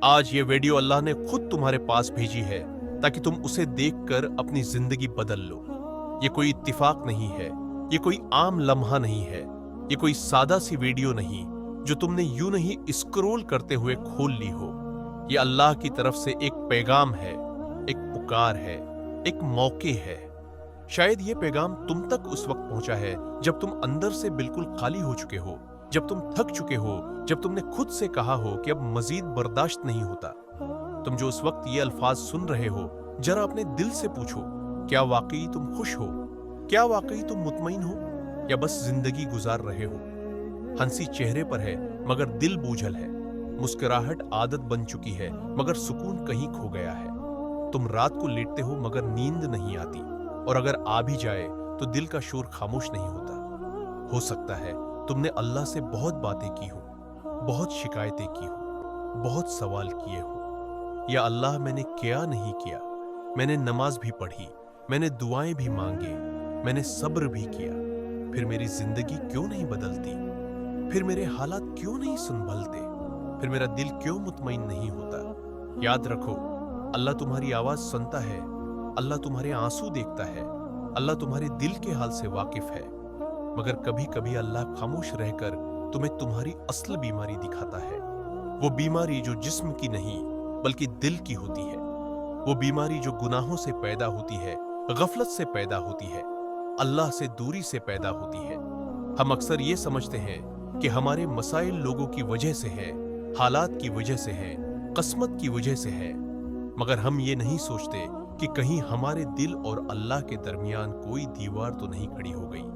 آج یہ ویڈیو اللہ نے خود تمہارے پاس بھیجی ہے تاکہ تم اسے دیکھ کر اپنی زندگی بدل لو۔ یہ کوئی اتفاق نہیں ہے، یہ کوئی عام لمحہ نہیں ہے، یہ کوئی سادہ سی ویڈیو نہیں جو تم نے یوں نہیں اسکرول کرتے ہوئے کھول لی ہو۔ یہ اللہ کی طرف سے ایک پیغام ہے، ایک پکار ہے، ایک موقع ہے۔ شاید یہ پیغام تم تک اس وقت پہنچا ہے جب تم اندر سے بالکل خالی ہو چکے ہو، جب تم تھک چکے ہو، جب تم نے خود سے کہا ہو کہ اب مزید برداشت نہیں ہوتا۔ تم جو اس وقت یہ الفاظ سن رہے ہو، ذرا اپنے دل سے پوچھو، کیا واقعی تم خوش ہو؟ کیا واقعی تم مطمئن ہو؟ یا بس زندگی گزار رہے ہو؟ ہنسی چہرے پر ہے مگر دل بوجھل ہے، مسکراہٹ عادت بن چکی ہے مگر سکون کہیں کھو گیا ہے۔ تم رات کو لیٹتے ہو مگر نیند نہیں آتی، اور اگر آ بھی جائے تو دل کا شور خاموش نہیں ہوتا۔ ہو سکتا ہے تم نے اللہ سے بہت باتیں کی ہوں، بہت شکایتیں کی ہوں، بہت سوال کیے ہوں۔ یا اللہ میں نے کیا نہیں کیا، میں نے نماز بھی پڑھی، میں نے دعائیں بھی مانگے، میں نے صبر بھی کیا، پھر میری زندگی کیوں نہیں بدلتی؟ پھر میرے حالات کیوں نہیں سنبھلتے؟ پھر میرا دل کیوں مطمئن نہیں ہوتا؟ یاد رکھو، اللہ تمہاری آواز سنتا ہے، اللہ تمہارے آنسو دیکھتا ہے، اللہ تمہارے دل کے حال سے واقف ہے، مگر کبھی کبھی اللہ خاموش رہ کر تمہیں تمہاری اصل بیماری دکھاتا ہے۔ وہ بیماری جو جسم کی نہیں بلکہ دل کی ہوتی ہے، وہ بیماری جو گناہوں سے پیدا ہوتی ہے، غفلت سے پیدا ہوتی ہے، اللہ سے دوری سے پیدا ہوتی ہے۔ ہم اکثر یہ سمجھتے ہیں کہ ہمارے مسائل لوگوں کی وجہ سے ہیں، حالات کی وجہ سے ہیں، قسمت کی وجہ سے ہیں، مگر ہم یہ نہیں سوچتے کہ کہیں ہمارے دل اور اللہ کے درمیان کوئی دیوار تو نہیں کھڑی ہو گئی۔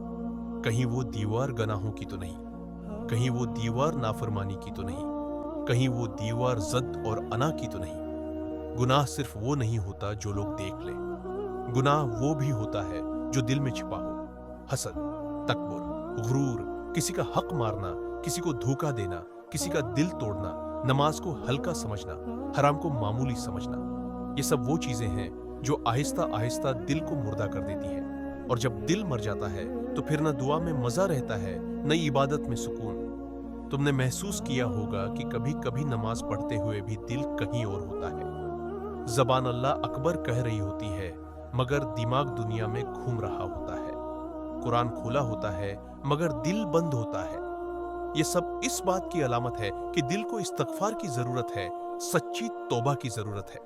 کہیں وہ دیوار گناہوں کی تو نہیں، کہیں وہ دیوار نافرمانی کی تو نہیں، کہیں وہ دیوار ضد اور انا کی تو نہیں۔ گناہ صرف وہ نہیں ہوتا جو لوگ دیکھ لیں، گناہ وہ بھی ہوتا ہے جو دل میں چھپا ہو۔ حسد، تکبر، غرور، کسی کا حق مارنا، کسی کو دھوکہ دینا، کسی کا دل توڑنا، نماز کو ہلکا سمجھنا، حرام کو معمولی سمجھنا، یہ سب وہ چیزیں ہیں جو آہستہ آہستہ دل کو مردہ کر دیتی ہیں، اور جب دل مر جاتا ہے تو پھر نہ دعا میں مزہ رہتا ہے نہ عبادت میں سکون۔ تم نے محسوس کیا ہوگا کہ کبھی کبھی نماز پڑھتے ہوئے بھی دل کہیں اور ہوتا ہے۔ زبان اللہ اکبر کہہ رہی ہوتی ہے مگر دماغ دنیا میں گھوم رہا ہوتا ہے۔ قرآن کھولا ہوتا ہے مگر دل بند ہوتا ہے۔ یہ سب اس بات کی علامت ہے کہ دل کو استغفار کی ضرورت ہے، سچی توبہ کی ضرورت ہے۔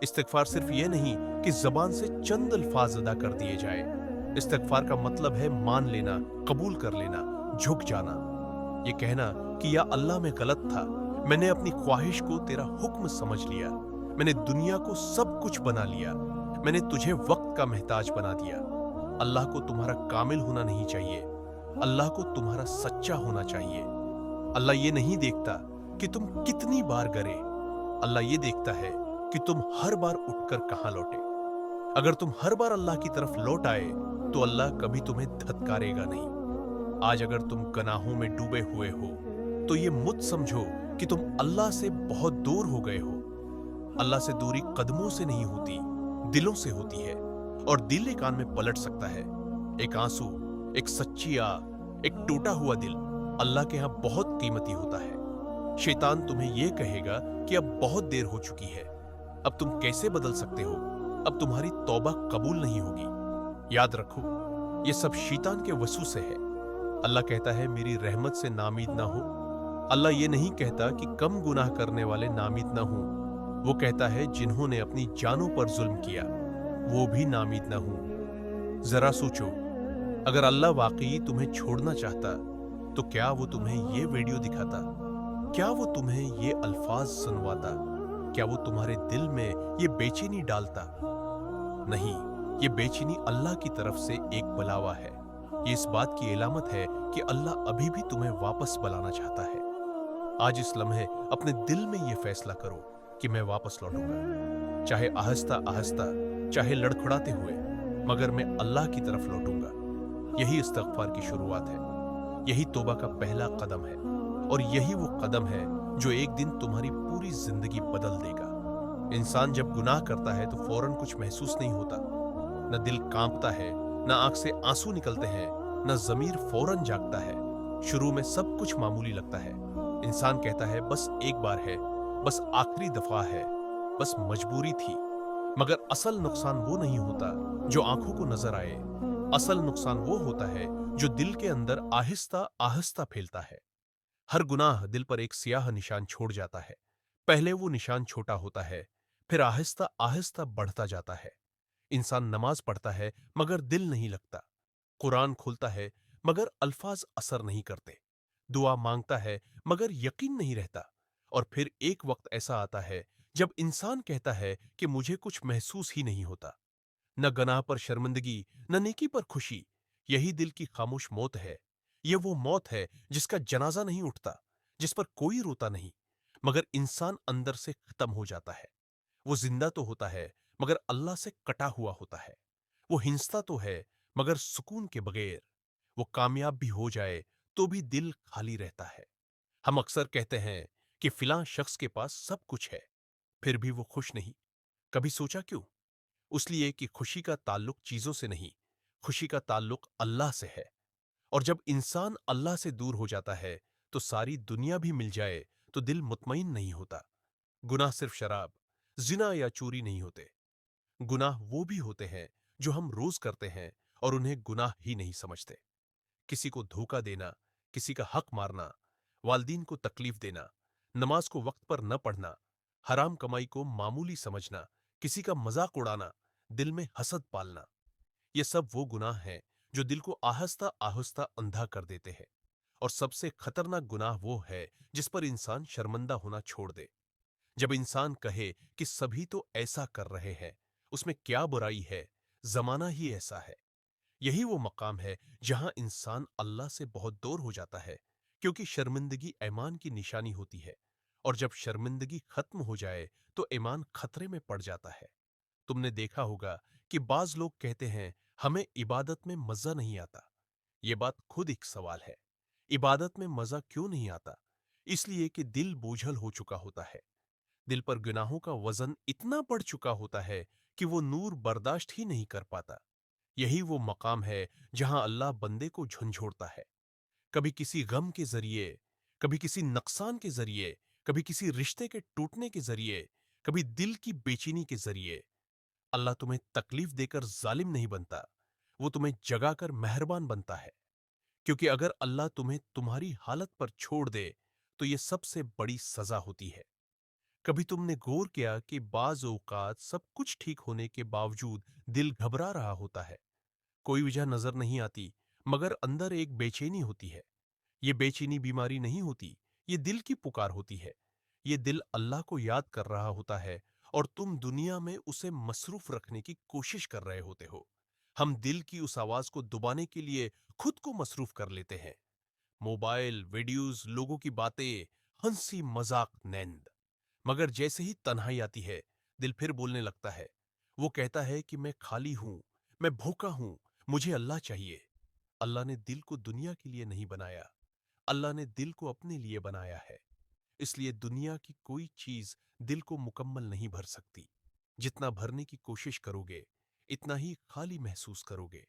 استغفار صرف یہ نہیں کہ زبان سے چند الفاظ ادا کر دیے جائے۔ استغفار کا مطلب ہے مان لینا، قبول کر لینا، جھک جانا، یہ کہنا کہ یا اللہ میں غلط تھا، میں نے اپنی خواہش کو تیرا حکم سمجھ لیا، میں نے دنیا کو سب کچھ بنا لیا، میں نے تجھے وقت کا محتاج بنا دیا۔ اللہ کو تمہارا کامل ہونا نہیں چاہیے، اللہ کو تمہارا سچا ہونا چاہیے۔ اللہ یہ نہیں دیکھتا کہ تم کتنی بار گرے، اللہ یہ دیکھتا ہے کہ تم ہر بار اٹھ کر کہاں لوٹے۔ اگر تم ہر بار اللہ کی طرف لوٹ آئے تو اللہ کبھی تمہیں دھتکارے گا نہیں۔ آج اگر تم گناہوں میں ڈوبے ہوئے ہو تو یہ مت سمجھو کہ تم اللہ سے بہت دور ہو گئے ہو۔ اللہ سے دوری قدموں سے نہیں ہوتی، دلوں سے ہوتی ہے، اور دل ایک آن میں پلٹ سکتا ہے۔ ایک آنسو، ایک سچی ایک ٹوٹا ہوا دل اللہ کے ہاں بہت قیمتی ہوتا ہے۔ شیطان تمہیں یہ کہے گا کہ اب بہت دیر ہو چکی ہے، اب تم کیسے بدل سکتے ہو، اب تمہاری توبہ قبول نہیں ہوگی۔ یاد رکھو، یہ سب شیطان کے وسوسے ہے۔ اللہ کہتا ہے میری رحمت سے نامید نہ ہو۔ اللہ یہ نہیں کہتا کہ کم گناہ کرنے والے نامید نہ ہوں، وہ کہتا ہے جنہوں نے اپنی جانوں پر ظلم کیا وہ بھی نامید نہ ہوں۔ ذرا سوچو، اگر اللہ واقعی تمہیں چھوڑنا چاہتا تو کیا وہ تمہیں یہ ویڈیو دکھاتا؟ کیا وہ تمہیں یہ الفاظ سنواتا؟ کیا وہ تمہارے دل میں یہ بے چینی ڈالتا؟ نہیں، یہ بے چینی اللہ کی طرف سے ایک بلاوا ہے۔ یہ اس بات کی علامت ہے کہ اللہ ابھی بھی تمہیں واپس بلانا چاہتا ہے۔ آج اس لمحے اپنے دل میں یہ فیصلہ کرو کہ میں واپس لوٹوں گا، چاہے آہستہ آہستہ، چاہے لڑکھڑاتے ہوئے، مگر میں اللہ کی طرف لوٹوں گا۔ یہی استغفار کی شروعات ہے، یہی توبہ کا پہلا قدم ہے، اور یہی وہ قدم ہے جو ایک دن تمہاری پوری زندگی بدل دے گا۔ انسان جب گناہ کرتا ہے تو فوراً کچھ محسوس نہیں ہوتا، نہ دل کانپتا ہے، نہ آنکھ سے آنسو نکلتے ہیں، نہ ضمیر فوراً جاگتا ہے۔ شروع میں سب کچھ معمولی لگتا ہے، انسان کہتا ہے بس ایک بار ہے، बस आखिरी दफा है, बस मजबूरी थी। मगर असल नुकसान वो नहीं होता जो आंखों को नजर आए। असल नुकसान वो होता है जो दिल के अंदर आहिस्ता आहिस्ता फैलता है। हर गुनाह दिल पर एक सियाह निशान छोड़ जाता है। पहले वो निशान छोटा होता है, फिर आहिस्ता आहिस्ता बढ़ता जाता है। इंसान नमाज पढ़ता है मगर दिल नहीं लगता। कुरान खोलता है मगर अल्फाज असर नहीं करते। दुआ मांगता है मगर यकीन नहीं रहता। और फिर एक वक्त ऐसा आता है जब इंसान कहता है कि मुझे कुछ महसूस ही नहीं होता। न गनाह पर शर्मिंदगी, न नेकी पर खुशी। यही दिल की खामोश मौत है। ये वो मौत है जिसका जनाजा नहीं उठता, जिस पर कोई रोता नहीं, मगर इंसान अंदर से खत्म हो जाता है। वो जिंदा तो होता है मगर अल्लाह से कटा हुआ होता है। वो हिंसता तो है मगर सुकून के बगैर। वो कामयाब भी हो जाए तो भी दिल खाली रहता है। हम अक्सर कहते हैं कि फिलां शख्स के पास सब कुछ है, फिर भी वो खुश नहीं। कभी सोचा क्यों? उसलिए कि खुशी का ताल्लुक चीजों से नहीं, खुशी का ताल्लुक अल्लाह से है। और जब इंसान अल्लाह से दूर हो जाता है तो सारी दुनिया भी मिल जाए तो दिल मुतमईन नहीं होता। गुनाह सिर्फ शराब, जिना या चोरी नहीं होते। गुनाह वो भी होते हैं जो हम रोज करते हैं और उन्हें गुनाह ही नहीं समझते। किसी को धोखा देना, किसी का हक मारना, वालदीन को तकलीफ देना, नमाज को वक्त पर न पढ़ना, हराम कमाई को मामूली समझना, किसी का मजाक उड़ाना, दिल में हसद पालना। ये सब वो गुनाह हैं जो दिल को आहिस्ता आहिस्ता अंधा कर देते हैं। और सबसे खतरनाक गुनाह वो है जिस पर इंसान शर्मिंदा होना छोड़ दे। जब इंसान कहे कि सभी तो ऐसा कर रहे हैं, उसमें क्या बुराई है, जमाना ही ऐसा है। यही वो मकाम है जहां इंसान अल्लाह से बहुत दूर हो जाता है, क्योंकि शर्मिंदगी ईमान की निशानी होती है। और जब शर्मिंदगी खत्म हो जाए तो ईमान खतरे में पड़ जाता है। तुमने देखा होगा कि बाज लोग कहते हैं हमें इबादत में मजा नहीं आता। ये बात खुद एक सवाल है। इबादत में मजा क्यों नहीं आता? इसलिए कि दिल बोझल हो चुका होता है। दिल पर गुनाहों का वजन इतना बढ़ चुका होता है कि वो नूर बर्दाश्त ही नहीं कर पाता। यही वो मकाम है जहां अल्लाह बंदे को झंझोड़ता है। कभी किसी गम के जरिए, कभी किसी नुकसान के जरिए, कभी किसी रिश्ते के टूटने के जरिए, कभी दिल की बेचैनी के जरिए। अल्लाह तुम्हें तकलीफ देकर जालिम नहीं बनता, वो तुम्हें जगाकर मेहरबान बनता है। क्योंकि अगर अल्लाह तुम्हें तुम्हारी हालत पर छोड़ दे तो यह सबसे बड़ी सजा होती है। कभी तुमने गौर किया कि बाज औकात सब कुछ ठीक होने के बावजूद दिल घबरा रहा होता है। कोई वजह नजर नहीं आती, मगर अंदर एक बेचैनी होती है। ये बेचैनी बीमारी नहीं होती, ये दिल की पुकार होती है। ये दिल अल्लाह को याद कर रहा होता है और तुम दुनिया में उसे मसरूफ रखने की कोशिश कर रहे होते हो। हम दिल की उस आवाज को दबाने के लिए खुद को मसरूफ कर लेते हैं। मोबाइल, वीडियोस, लोगों की बातें, हंसी मजाक, नींद। मगर जैसे ही तन्हाई आती है, दिल फिर बोलने लगता है। वो कहता है कि मैं खाली हूं, मैं भूखा हूं, मुझे अल्लाह चाहिए। अल्लाह ने दिल को दुनिया के लिए नहीं बनाया, अल्लाह ने दिल को अपने लिए बनाया है। इसलिए दुनिया की कोई चीज दिल को मुकम्मल नहीं भर सकती। जितना भरने की कोशिश करोगे, इतना ही खाली महसूस करोगे।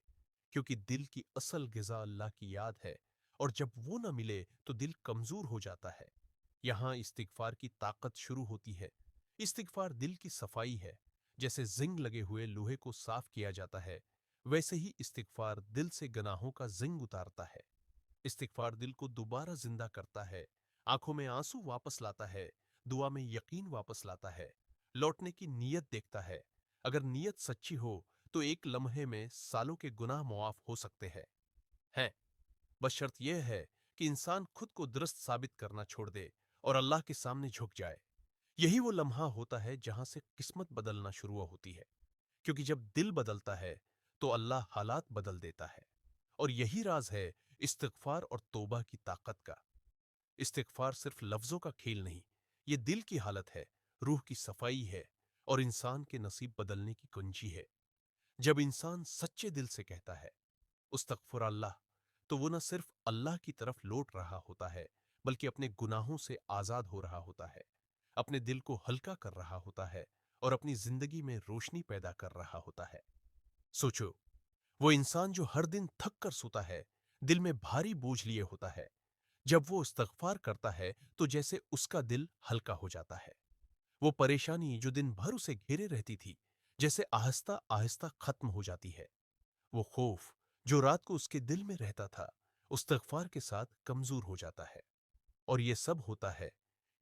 क्योंकि दिल की असल गिजा अल्लाह की याद है, और जब वो न मिले तो दिल कमजोर हो जाता है। यहां इस्तिगफार की ताकत शुरू होती है। इस्तिगफार दिल की सफाई है। जैसे जिंग लगे हुए लोहे को साफ किया जाता है, वैसे ही इस्तिगफार दिल से गनाहों का जिंग उतारता है। इस्तिगफार दिल को दोबारा जिंदा करता है, आंखों में आंसू वापस लाता है, दुआ में यकीन वापस लाता है, लौटने की नीयत देखता है। अगर नीयत सच्ची हो तो एक लम्हे में सालों के गुनाह मुआफ हो सकते हैं। बस शर्त यह है कि इंसान खुद को दुरुस्त साबित करना छोड़ दे और अल्लाह के सामने झुक जाए। यही वो लम्हा होता है जहां से किस्मत बदलना शुरू होती है। क्योंकि जब दिल बदलता है तो अल्लाह हालात बदल देता है। और यही राज है इस्तिगफार और तौबा की ताकत का। इस्तिगफार सिर्फ लफ्जों का खेल नहीं, ये दिल की हालत है, रूह की सफाई है, और इंसान के नसीब बदलने की कुंजी है। जब इंसान सच्चे दिल से कहता है उस्तगफुर अल्लाह, तो वो न सिर्फ अल्लाह की तरफ लौट रहा होता है, बल्कि अपने गुनाहों से आजाद हो रहा होता है, अपने दिल को हल्का कर रहा होता है, और अपनी जिंदगी में रोशनी पैदा कर रहा होता है। सोचो, वो इंसान जो हर दिन थक कर सोता है, दिल में भारी बोझ लिए होता है, जब वो इस्तगफार करता है तो जैसे उसका दिल हल्का हो जाता है। वो परेशानी जो दिन भर उसे घेरे रहती थी, जैसे आहिस्ता आहिस्ता खत्म हो जाती है। वो खौफ जो रात को उसके दिल में रहता था, इस्तिग़फ़ार के साथ कमजोर हो जाता है। और ये सब होता है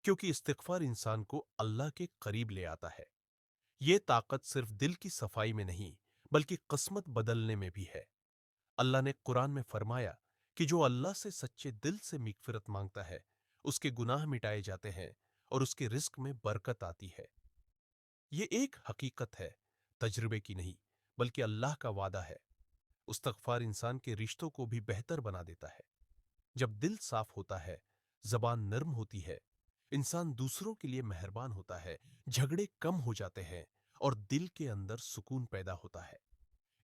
क्योंकि इस्तिग़फ़ार इंसान को अल्लाह के करीब ले आता है। ये ताकत सिर्फ दिल की सफाई में नहीं, बल्कि किस्मत बदलने में भी है। अल्लाह ने कुरान में फरमाया कि जो अल्लाह से सच्चे दिल से मिग़फ़िरत मांगता है, उसके गुनाह मिटाए जाते हैं और उसके रिज़्क़ में बरकत आती है। ये एक हकीकत है, तजुर्बे की नहीं, बल्कि अल्लाह का वादा है। इस्तिग़फ़ार इंसान के रिश्तों को भी बेहतर बना देता है। जब दिल साफ होता है, ज़बान नर्म होती है, इंसान दूसरों के लिए मेहरबान होता है, झगड़े कम हो जाते हैं और दिल के अंदर सुकून पैदा होता है।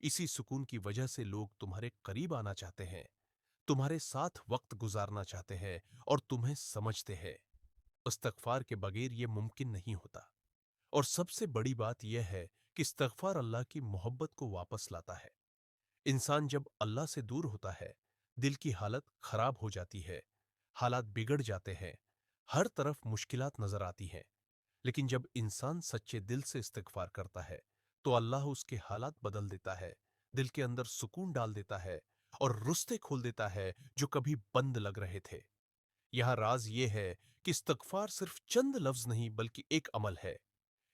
इसी सुकून की वजह से लोग तुम्हारे करीब आना चाहते हैं, तुम्हारे साथ वक्त गुजारना चाहते हैं और तुम्हें समझते हैं। इस्तिग़फ़ार के बगैर ये मुमकिन नहीं होता। और सबसे बड़ी बात यह है कि इस्तिग़फ़ार अल्लाह की मोहब्बत को वापस लाता है। इंसान जब अल्लाह से दूर होता है, दिल की हालत खराब हो जाती है, हालात बिगड़ जाते हैं, हर तरफ मुश्किलात नजर आती हैं। लेकिन जब इंसान सच्चे दिल से इस्तिग़फ़ार करता है, तो अल्लाह उसके हालात बदल देता है, दिल के अंदर सुकून डाल देता है और रुस्ते खोल देता है जो कभी बंद लग रहे थे। यहाँ राज ये है कि इस्तिग़फ़ार सिर्फ चंद लफ्ज नहीं, बल्कि एक अमल है।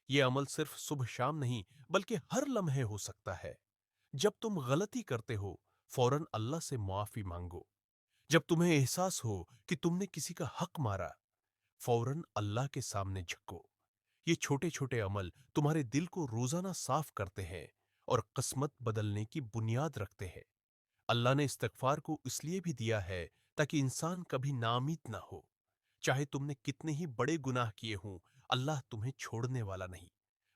ये अमल सिर्फ सुबह शाम नहीं, बल्कि हर लम्हे हो सकता है। जब तुम गलती करते हो, फौरन अल्लाह से मुआफी मांगो। जब तुम्हें एहसास हो कि तुमने किसी का हक मारा, फौरन अल्लाह के सामने झुको। ये छोटे छोटे अमल तुम्हारे दिल को रोजाना साफ करते हैं और किस्मत बदलने की बुनियाद रखते हैं। अल्लाह ने इस्तिग़फ़ार को इसलिए भी दिया है ताकि इंसान कभी नाउमीद ना हो। चाहे तुमने कितने ही बड़े गुनाह किए हों, अल्लाह तुम्हें छोड़ने वाला नहीं।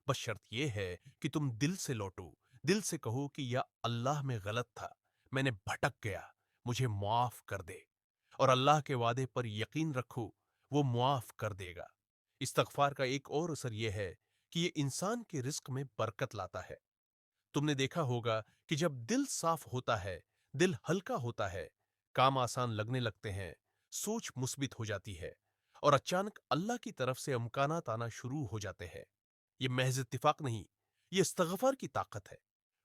बस शर्त यह है कि तुम दिल से लौटो, दिल से कहो कि या अल्लाह में गलत था, मैंने भटक गया, मुझे मुआफ कर दे। और अल्लाह के वादे पर यकीन रखो, वो मुआफ कर देगा। इस्तिग़फ़ार का एक और असर यह है कि ये इंसान के रिज़्क़ में बरकत लाता है। तुमने देखा होगा कि जब दिल साफ होता है, दिल हल्का होता है, काम आसान लगने लगते हैं, सोच मुस्बित हो जाती है और अचानक अल्लाह की तरफ से अमकानात आना शुरू हो जाते हैं। ये महज इत्तिफाक नहीं, ये इस्तिग़फ़ार की ताकत है।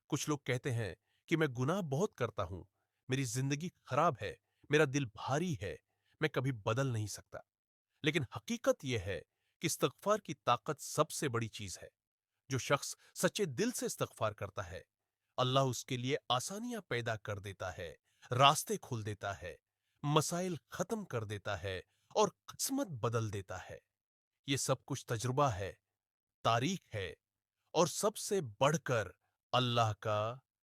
कुछ लोग कहते हैं कि मैं गुनाह बहुत करता हूं, मेरी जिंदगी खराब है, मेरा दिल भारी है, मैं कभी बदल नहीं सकता। लेकिन हकीकत यह है कि इस्तिग़फ़ार की ताकत सबसे बड़ी चीज है। जो शख्स सच्चे दिल से इस्तिग़फ़ार करता है, अल्लाह उसके लिए आसानियां पैदा कर देता है, रास्ते खोल देता है, मसाइल खत्म कर देता है और किस्मत बदल देता है। ये सब कुछ तजुर्बा है, तारीख है और सबसे बढ़कर अल्लाह का